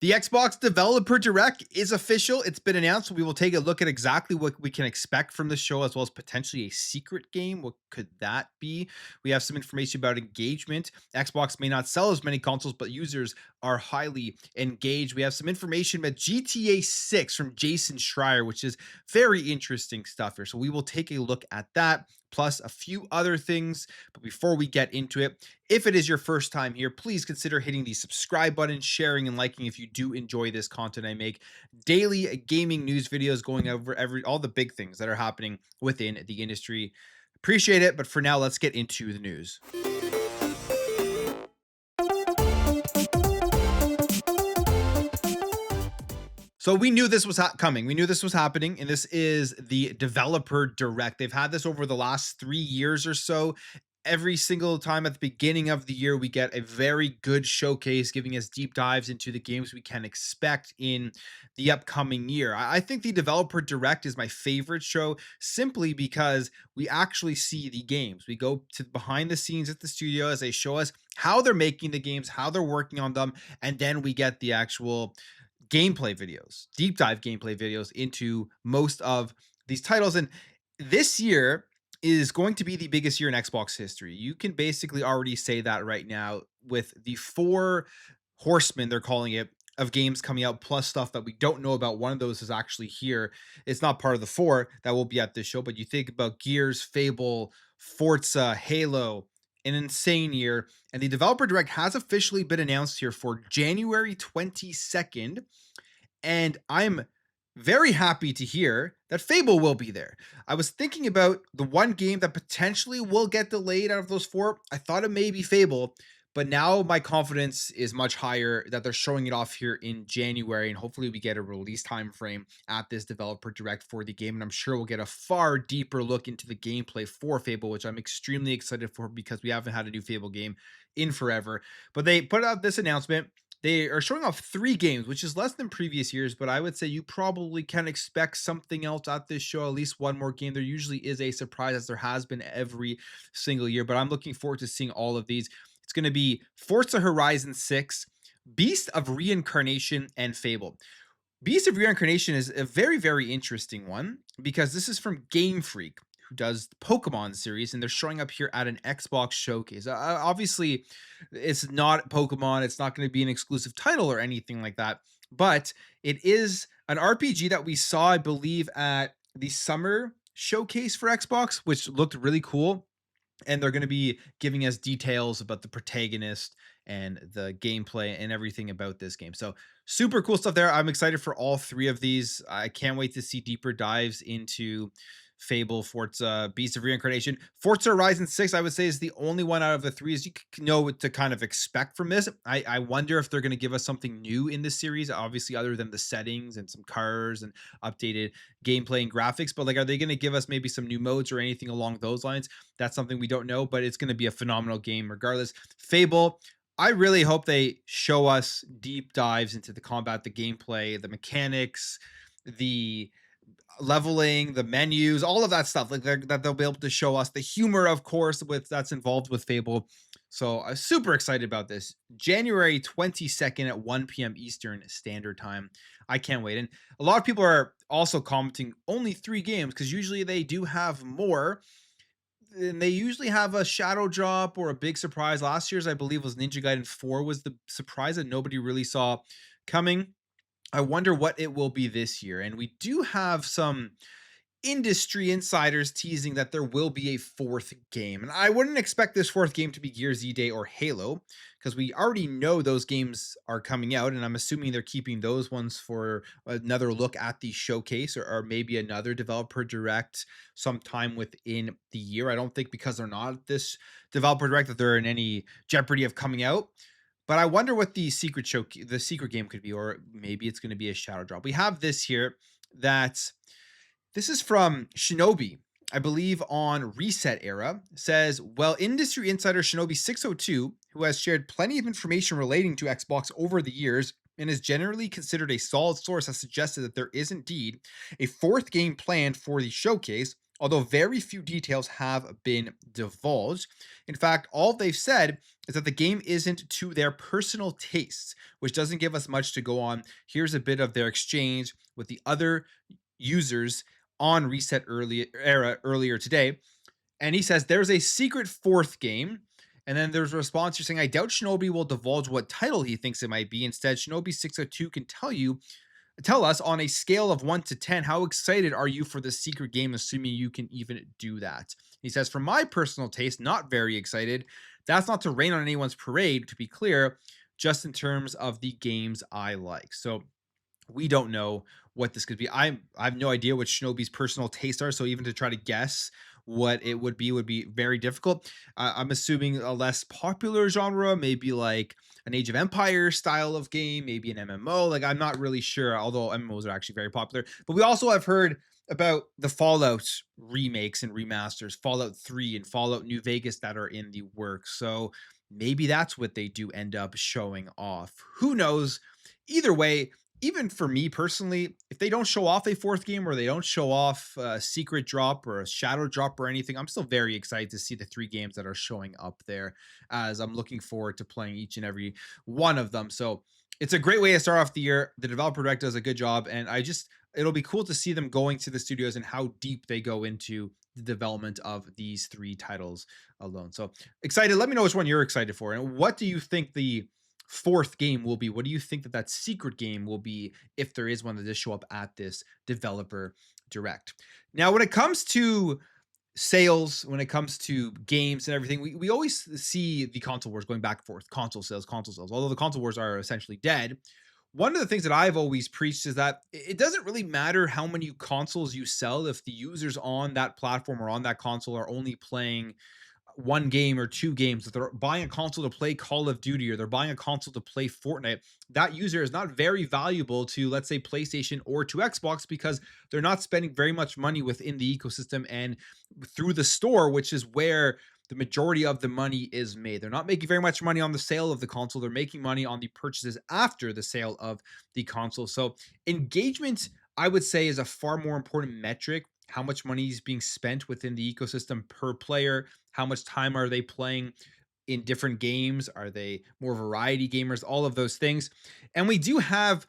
The Xbox Developer Direct is official. It's been announced. We will take a look at exactly what we can expect from the show, as well as potentially a secret game. What could that be? We have some information about engagement. Xbox may not sell as many consoles, but users are highly engaged. We have some information about GTA 6 from Jason Schreier, which is very interesting stuff here. So we will take a look at that, plus a few other things. But before we get into it, if it is your first time here, please consider hitting the subscribe button, sharing, and liking if you do enjoy this content. I make daily gaming news videos going over all the big things that are happening within the industry. Appreciate it, but for now, let's get into the news. So we knew this was coming. We knew this was happening, and this is the Developer Direct. They've had this over the last 3 years or so. Every single time at the beginning of the year, we get a very good showcase giving us deep dives into the games we can expect in the upcoming year. I think the Developer Direct is my favorite show simply because we actually see the games. We go to behind the scenes at the studio as they show us how they're making the games, how they're working on them, and then we get the actual gameplay videos, deep dive gameplay videos into most of these titles. And this year is going to be the biggest year in Xbox history. You can basically already say that right now with the four horsemen, they're calling it, of games coming out, plus stuff that we don't know about. One of those is actually here. It's not part of the four that will be at this show, but you think about Gears, Fable, Forza, Halo, an insane year. And the Developer Direct has officially been announced here for January 22nd. And I'm very happy to hear that Fable will be there. I was thinking about the one game that potentially will get delayed out of those four. I thought it may be Fable, but now my confidence is much higher that they're showing it off here in January, and hopefully we get a release time frame at this Developer Direct for the game, and I'm sure we'll get a far deeper look into the gameplay for Fable, which I'm extremely excited for because we haven't had a new Fable game in forever. But they put out this announcement. They are showing off 3 games, which is less than previous years, but I would say you probably can expect something else at this show, at least one more game. There usually is a surprise, as there has been every single year, but I'm looking forward to seeing all of these. It's going to be Forza Horizon 6, Beast of Reincarnation, and Fable. Beast of Reincarnation is a very, very interesting one because this is from Game Freak, who does the Pokemon series, and they're showing up here at an Xbox showcase. Obviously, it's not Pokemon, it's not going to be an exclusive title or anything like that, but it is an RPG that we saw, I believe, at the summer showcase for Xbox, which looked really cool. And they're going to be giving us details about the protagonist and the gameplay and everything about this game. So super cool stuff there. I'm excited for all 3 of these. I can't wait to see deeper dives into Fable, Forza, Beast of Reincarnation. Forza Horizon 6, I would say, is the only one out of the 3 as you know what to kind of expect from this. I wonder if they're going to give us something new in this series, obviously, other than the settings and some cars and updated gameplay and graphics. But like, are they going to give us maybe some new modes or anything along those lines? That's something we don't know, but it's going to be a phenomenal game regardless. Fable, I really hope they show us deep dives into the combat, the gameplay, the mechanics, the leveling, the menus, all of that stuff, like that they'll be able to show us the humor, of course, with that's involved with Fable. So I'm super excited about this. January 22nd at 1 p.m. Eastern Standard Time. I can't wait. And a lot of people are also commenting only 3 games because usually they do have more. And they usually have a shadow drop or a big surprise. Last year's, I believe, was Ninja Gaiden 4 was the surprise that nobody really saw coming. I wonder what it will be this year. And we do have some industry insiders teasing that there will be a 4th game. And I wouldn't expect this 4th game to be Gears E-Day or Halo, because we already know those games are coming out. And I'm assuming they're keeping those ones for another look at the showcase, or maybe another Developer Direct sometime within the year. I don't think because they're not at this Developer Direct that they're in any jeopardy of coming out. But I wonder what the secret game could be, or maybe it's going to be a shadow drop. We have this here that this is from Shinobi, I believe on Reset Era, says, well, industry insider Shinobi 602, who has shared plenty of information relating to Xbox over the years and is generally considered a solid source, has suggested that there is indeed a 4th game planned for the showcase, although very few details have been divulged. In fact, all they've said is that the game isn't to their personal tastes, which doesn't give us much to go on. Here's a bit of their exchange with the other users on Reset earlier today. And he says there's a secret fourth game. And then there's a response you're saying, I doubt Shinobi will divulge what title he thinks it might be. Instead, Shinobi 602 can tell us on a scale of 1 to 10, how excited are you for the secret game, assuming you can even do that? He says, for my personal taste, not very excited. That's not to rain on anyone's parade, to be clear, just in terms of the games I like. So we don't know what this could be. I have no idea what Shinobi's personal tastes are, so even to try to guess what it would be very difficult. I'm assuming a less popular genre, maybe like an Age of Empires style of game, maybe an MMO. Like I'm not really sure, although MMOs are actually very popular. But we also have heard about the Fallout remakes and remasters, Fallout 3 and Fallout New Vegas that are in the works. So maybe that's what they do end up showing off. Who knows? Either way, even for me personally, if they don't show off a fourth game or they don't show off a secret drop or a shadow drop or anything, I'm still very excited to see the three games that are showing up there, as I'm looking forward to playing each and every one of them. So it's a great way to start off the year. The developer direct does a good job, and it'll be cool to see them going to the studios and how deep they go into the development of these three titles alone. So excited. Let me know which one you're excited for, and what do you think the fourth game will be? What do you think that secret game will be, if there is one that does show up at this developer direct? Now, when it comes to sales, when it comes to games and everything, we always see the console wars going back and forth, console sales, although the console wars are essentially dead. One of the things that I've always preached is that it doesn't really matter how many consoles you sell if the users on that platform or on that console are only playing one game or two games. If they're buying a console to play Call of Duty or they're buying a console to play Fortnite, that user is not very valuable to, let's say, PlayStation or to Xbox, because they're not spending very much money within the ecosystem and through the store, which is where the majority of the money is made. They're not making very much money on the sale of the console. They're making money on the purchases after the sale of the console. So engagement, I would say, is a far more important metric. How much money is being spent within the ecosystem per player? How much time are they playing in different games? Are they more variety gamers? All of those things. And we do have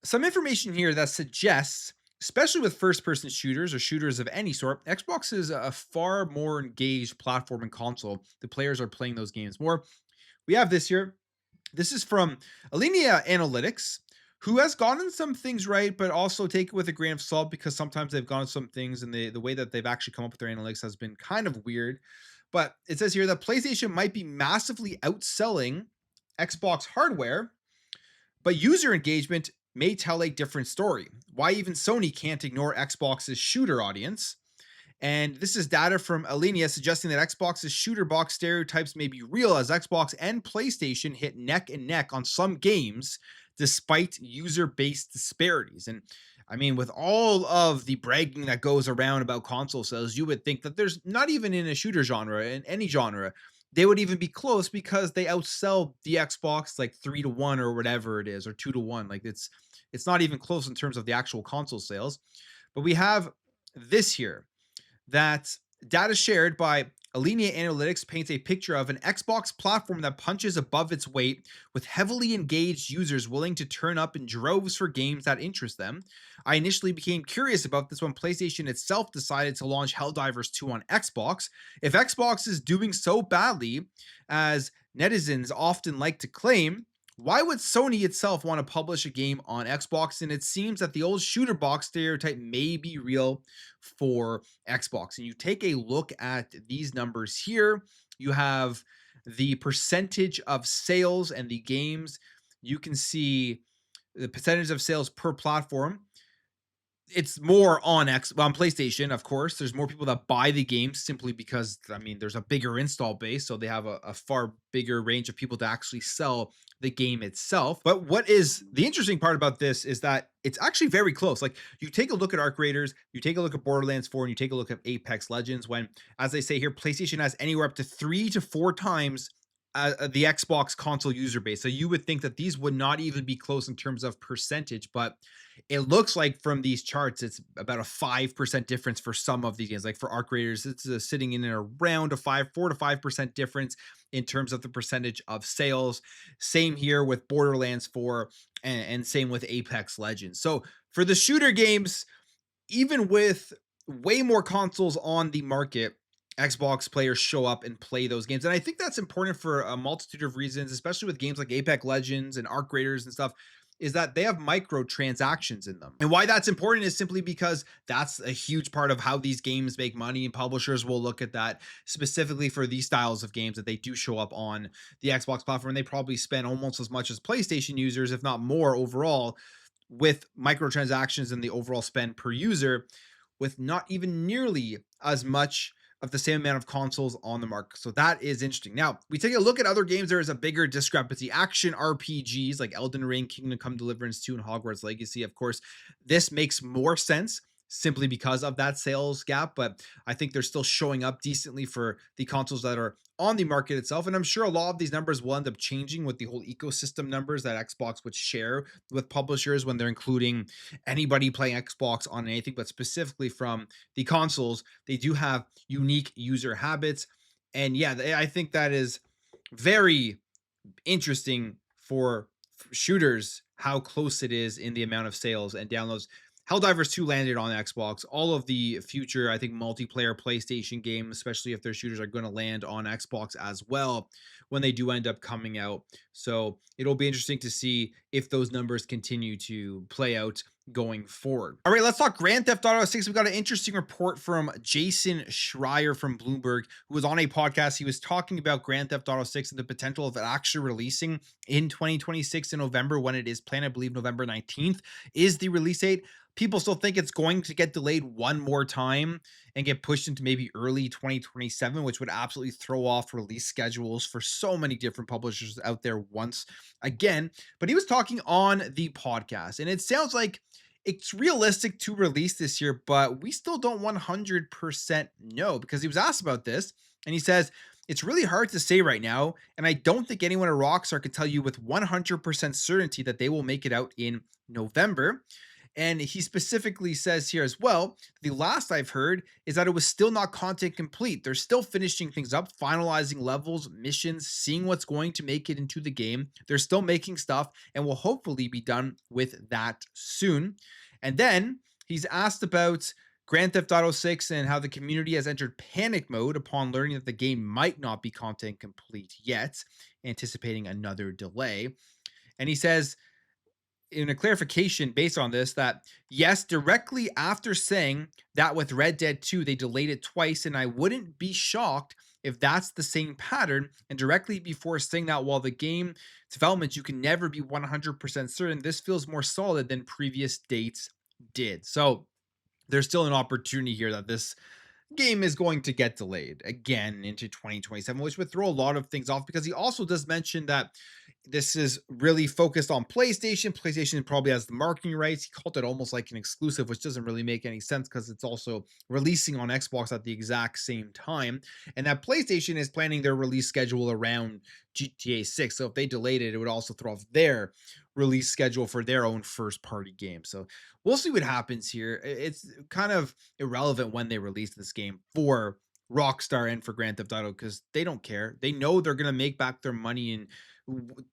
some information here that suggests, especially with first person shooters or shooters of any sort, Xbox is a far more engaged platform and console. The players are playing those games more. We have this here. This is from Alinea Analytics, who has gotten some things right, but also take it with a grain of salt, because sometimes they've gotten some things and the way that they've actually come up with their analytics has been kind of weird. But it says here that PlayStation might be massively outselling Xbox hardware, but user engagement may tell a different story. Why even Sony can't ignore Xbox's shooter audience. And this is data from Alinea suggesting that Xbox's shooter box stereotypes may be real, as Xbox and PlayStation hit neck and neck on some games despite user-based disparities. And I mean, with all of the bragging that goes around about console sales, you would think that there's not even in a shooter genre, in any genre, they would even be close, because they outsell the Xbox like 3-1 or whatever it is, or 2-1. Like it's not even close in terms of the actual console sales. But we have this here, that data shared by Alinea Analytics paints a picture of an Xbox platform that punches above its weight, with heavily engaged users willing to turn up in droves for games that interest them. I initially became curious about this when PlayStation itself decided to launch Helldivers 2 on Xbox. If Xbox is doing so badly, as netizens often like to claim, why would Sony itself want to publish a game on Xbox? And it seems that the old shooter box stereotype may be real for Xbox. And you take a look at these numbers here, you have the percentage of sales and the games. You can see the percentage of sales per platform. It's more on PlayStation, of course. There's more people that buy the game simply because, I mean, there's a bigger install base, so they have a far bigger range of people to actually sell the game itself. But what is the interesting part about this is that it's actually very close. Like, you take a look at Arc Raiders, you take a look at Borderlands 4, and you take a look at Apex Legends, when, as they say here, PlayStation has anywhere up to 3 to 4 times the Xbox console user base. So you would think that these would not even be close in terms of percentage, but it looks like from these charts, it's about a 5% difference for some of these games. Like for Arc Raiders, it's sitting in around a 4 to 5% difference in terms of the percentage of sales. Same here with Borderlands 4 and same with Apex Legends. So for the shooter games, even with way more consoles on the market, Xbox players show up and play those games. And I think that's important for a multitude of reasons, especially with games like Apex Legends and Arc Raiders and stuff, is that they have microtransactions in them. And why that's important is simply because that's a huge part of how these games make money, and publishers will look at that specifically for these styles of games that they do show up on the Xbox platform. They probably spend almost as much as PlayStation users, if not more overall, with microtransactions and the overall spend per user, with not even nearly as much of the same amount of consoles on the market. So that is interesting. Now, we take a look at other games, there is a bigger discrepancy. Action RPGs like Elden Ring, Kingdom Come Deliverance 2, and Hogwarts Legacy, of course, this makes more sense simply because of that sales gap, but I think they're still showing up decently for the consoles that are on the market itself. And I'm sure a lot of these numbers will end up changing with the whole ecosystem numbers that Xbox would share with publishers when they're including anybody playing Xbox on anything, but specifically from the consoles, they do have unique user habits. And yeah, I think that is very interesting for shooters how close it is in the amount of sales and downloads. Helldivers 2 landed on Xbox. All of the future, I think, multiplayer PlayStation games, especially if their shooters are going to land on Xbox as well when they do end up coming out. So it'll be interesting to see if those numbers continue to play out going forward. All right, let's talk Grand Theft Auto 6. We got an interesting report from Jason Schreier from Bloomberg, who was on a podcast. He was talking about Grand Theft Auto 6 and the potential of it actually releasing in 2026 in November, when it is planned. I believe November 19th is the release date. People still think it's going to get delayed one more time and get pushed into maybe early 2027, which would absolutely throw off release schedules for so many different publishers out there once again. But he was talking on the podcast, and it sounds like it's realistic to release this year, but we still don't 100% know, because he was asked about this and he says, it's really hard to say right now, and I don't think anyone at Rockstar can tell you with 100% certainty that they will make it out in November. And he specifically says here as well, the last I've heard is that it was still not content complete. They're still finishing things up, finalizing levels, missions, seeing what's going to make it into the game. They're still making stuff and will hopefully be done with that soon. And then he's asked about Grand Theft Auto 6 and how the community has entered panic mode upon learning that the game might not be content complete yet, anticipating another delay. And he says, in a clarification based on this, that yes, directly after saying that with Red Dead 2 they delayed it twice, and I wouldn't be shocked if that's the same pattern, and directly before saying that while the game development you can never be 100% certain, this feels more solid than previous dates did. So there's still an opportunity here that this game is going to get delayed again into 2027, which would throw a lot of things off, because he also does mention that this is really focused on PlayStation. PlayStation probably has the marketing rights. He called it almost like an exclusive, which doesn't really make any sense because it's also releasing on Xbox at the exact same time. And that PlayStation is planning their release schedule around GTA 6. So if they delayed it, it would also throw off their release schedule for their own first party game. So we'll see what happens here. It's kind of irrelevant when they release this game for Rockstar and for Grand Theft Auto, because they don't care. They know they're going to make back their money in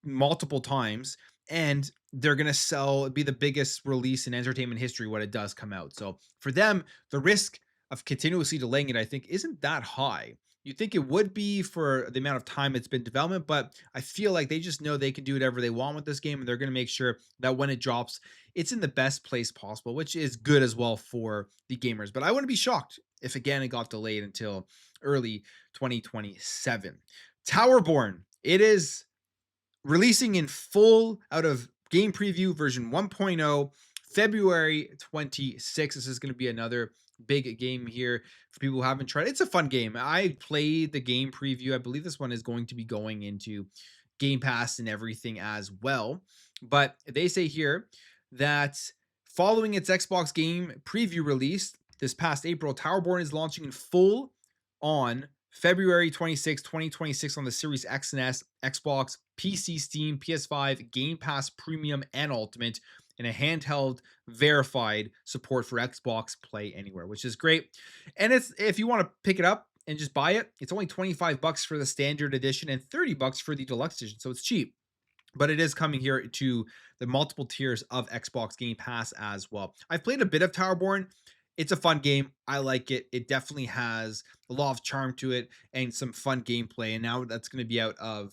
multiple times, and they're going to be the biggest release in entertainment history when it does come out. So for them, the risk of continuously delaying it, I think, isn't that high. You think it would be for the amount of time it's been development, but I feel like they just know they can do whatever they want with this game, and they're going to make sure that when it drops, it's in the best place possible, which is good as well for the gamers. But I wouldn't be shocked if again it got delayed until early 2027. Towerborne, it is releasing in full out of game preview version 1.0 February 26th. This is going to be another big game here for people who haven't tried it. It's a fun game. I played the game preview. I believe this one is going to be going into Game Pass and everything as well. But they say here that following its Xbox game preview release this past April, Towerborne is launching in full on February 26, 2026 on the Series X and S, Xbox, PC, Steam, PS5, Game Pass Premium, and Ultimate, and a handheld verified support for Xbox Play Anywhere, which is great. And it's if you want to pick it up and just buy it, it's only 25 bucks for the standard edition and 30 bucks for the deluxe edition. So it's cheap, but it is coming here to the multiple tiers of Xbox Game Pass as well. I've played a bit of Towerborne. It's a fun game. I like it. It definitely has a lot of charm to it and some fun gameplay. And now that's going to be out of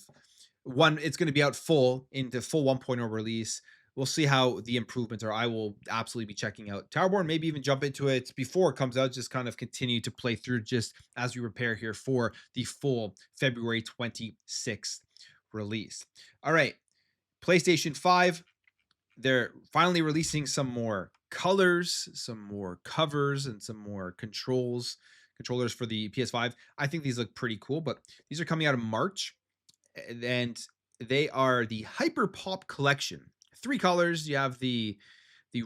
one, it's going to be out full into full 1.0 release. We'll see how the improvements are. I will absolutely be checking out Towerborne, maybe even jump into it before it comes out, just kind of continue to play through just as we prepare here for the full February 26th release. All right. PlayStation 5, they're finally releasing some more colors, some more covers, and some more controllers for the PS5. I think these look pretty cool, but these are coming out in March, and they are the Hyper Pop Collection. Three colors. You have the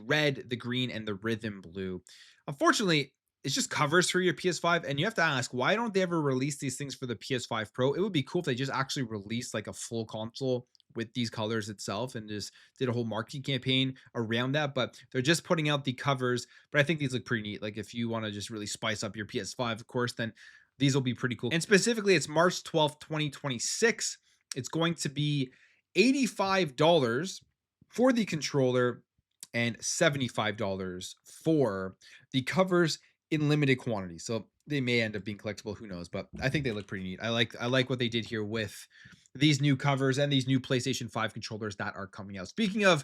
red, the green, and the rhythm blue. Unfortunately, it's just covers for your PS5, and you have to ask, why don't they ever release these things for the PS5 Pro? It would be cool if they just actually released like a full console with these colors itself and just did a whole marketing campaign around that. But they're just putting out the covers. But I think these look pretty neat. Like if you want to just really spice up your PS5, of course, then these will be pretty cool. And specifically, it's March 12th, 2026. It's going to be $85 for the controller and $75 for the covers in limited quantity. So they may end up being collectible, who knows, but I think they look pretty neat. I like what they did here with these new covers and these new PlayStation 5 controllers that are coming out. Speaking of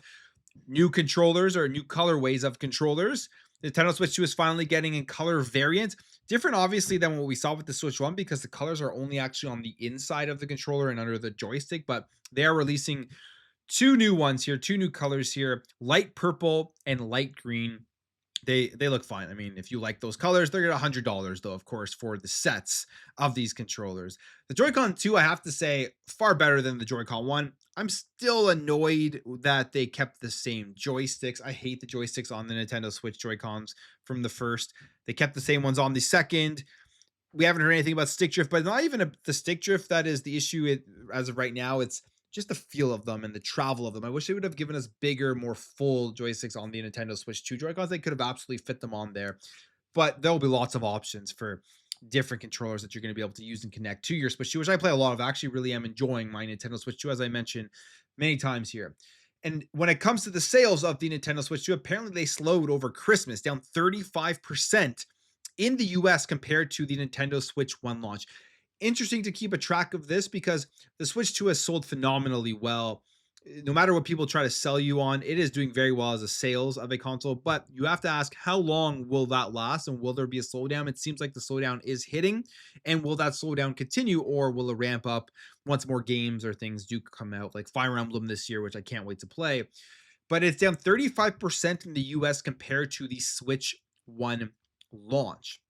new controllers or new colorways of controllers, Nintendo Switch 2 is finally getting a color variant. Different, obviously, than what we saw with the Switch 1 because the colors are only actually on the inside of the controller and under the joystick, but they are releasing two new ones here, two new colors here, light purple and light green. They look fine. I mean, if you like those colors, they're at $100 though, of course, for the sets of these controllers. The Joy-Con 2, I have to say, far better than the Joy-Con 1. I'm still annoyed that they kept the same joysticks. I hate the joysticks on the Nintendo Switch Joy-Cons from the first. They kept the same ones on the second. We haven't heard anything about stick drift, but not even the stick drift that is the issue as of right now. It's just the feel of them and the travel of them. I wish they would have given us bigger, more full joysticks on the Nintendo Switch 2 Joy-Cons. They could have absolutely fit them on there, but there'll be lots of options for different controllers that you're going to be able to use and connect to your Switch 2, which I play a lot of. I actually really am enjoying my Nintendo Switch 2, as I mentioned many times here. And when it comes to the sales of the Nintendo Switch 2, apparently they slowed over Christmas, down 35% in the US compared to the Nintendo Switch 1 launch. Interesting to keep a track of this because the Switch 2 has sold phenomenally well. No matter what people try to sell you on, it is doing very well as a sales of a console, but you have to ask, how long will that last and will there be a slowdown? It seems like the slowdown is hitting, and will that slowdown continue or will it ramp up once more games or things do come out, like Fire Emblem this year, which I can't wait to play. But it's down 35% in the US compared to the Switch 1 launch.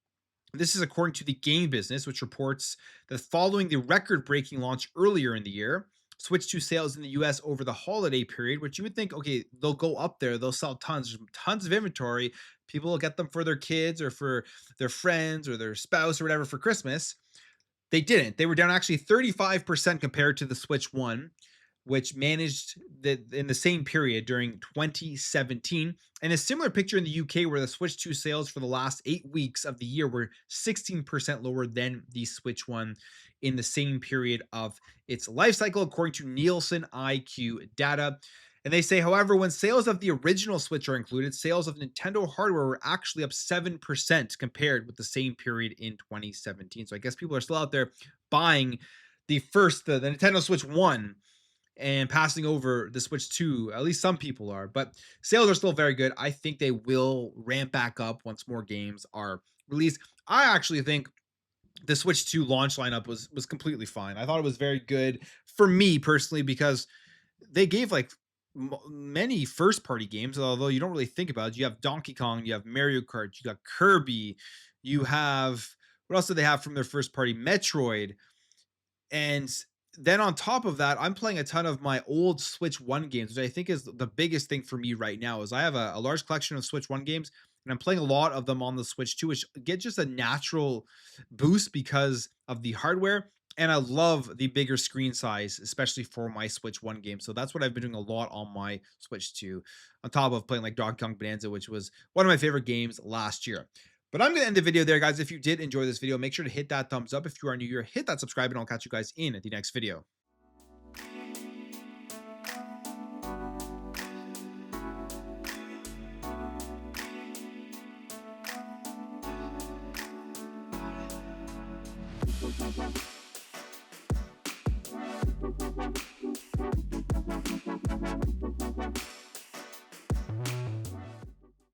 This is according to the Game Business, which reports that following the record-breaking launch earlier in the year, Switch 2 sales in the US over the holiday period, which you would think, okay, they'll go up there, they'll sell tons of inventory. People will get them for their kids or for their friends or their spouse or whatever for Christmas. They didn't. They were down actually 35% compared to the Switch 1, which managed in the same period during 2017. And a similar picture in the UK, where the Switch 2 sales for the last 8 weeks of the year were 16% lower than the Switch 1 in the same period of its life cycle, according to Nielsen IQ data. And they say, however, when sales of the original Switch are included, sales of Nintendo hardware were actually up 7% compared with the same period in 2017. So I guess people are still out there buying the Nintendo Switch 1 and passing over the Switch 2. At least some people are, but sales are still very good. I think they will ramp back up once more games are released. I actually think the Switch 2 launch lineup was completely fine. I thought it was very good for me personally because they gave like many first party games, although you don't really think about it. You have Donkey Kong, you have Mario Kart, you got Kirby, you have what else do they have from their first party? Metroid. And then on top of that, I'm playing a ton of my old Switch 1 games, which I think is the biggest thing for me right now is I have a large collection of Switch 1 games, and I'm playing a lot of them on the Switch 2, which get just a natural boost because of the hardware. And I love the bigger screen size, especially for my Switch 1 game. So that's what I've been doing a lot on my Switch 2, on top of playing like Donkey Kong Bonanza, which was one of my favorite games last year. But I'm going to end the video there, guys. If you did enjoy this video, make sure to hit that thumbs up. If you are new here, hit that subscribe, and I'll catch you guys in the next video.